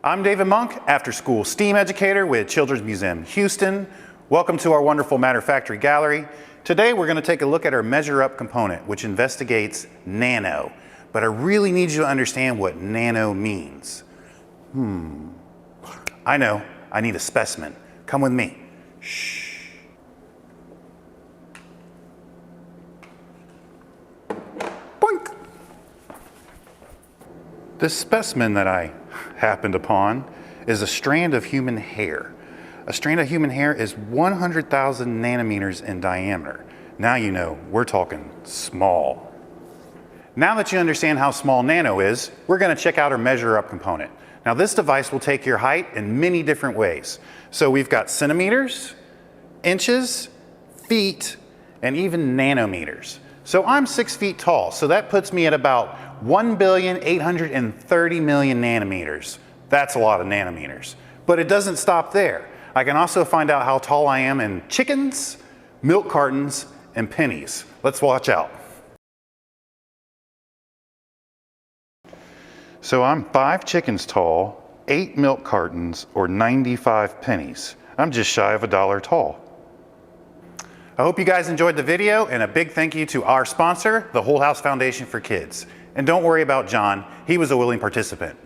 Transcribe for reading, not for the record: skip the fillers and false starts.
I'm David Monk, after-school STEAM educator with Children's Museum Houston. Welcome to our wonderful Matter Factory Gallery. Today we're going to take a look at our Measure Up component, which investigates Nano. But I really need you to understand what Nano means. I know, I need a specimen. Come with me. Shh. Boink! This specimen that I happened upon is a strand of human hair. A strand of human hair is 100,000 nanometers in diameter. Now you know, we're talking small. Now that you understand how small Nano is, we're going to check out our Measure Up component. Now this device will take your height in many different ways. So we've got centimeters, inches, feet, and even nanometers. So I'm 6 feet tall, so that puts me at about 1,830,000,000 nanometers. That's a lot of nanometers. But it doesn't stop there. I can also find out how tall I am in chickens, milk cartons, and pennies. Let's watch out. So I'm 5 chickens tall, 8 milk cartons, or 95 pennies. I'm just shy of $1 tall. I hope you guys enjoyed the video, and a big thank you to our sponsor, the Whole House Foundation for Kids. And don't worry about John, he was a willing participant.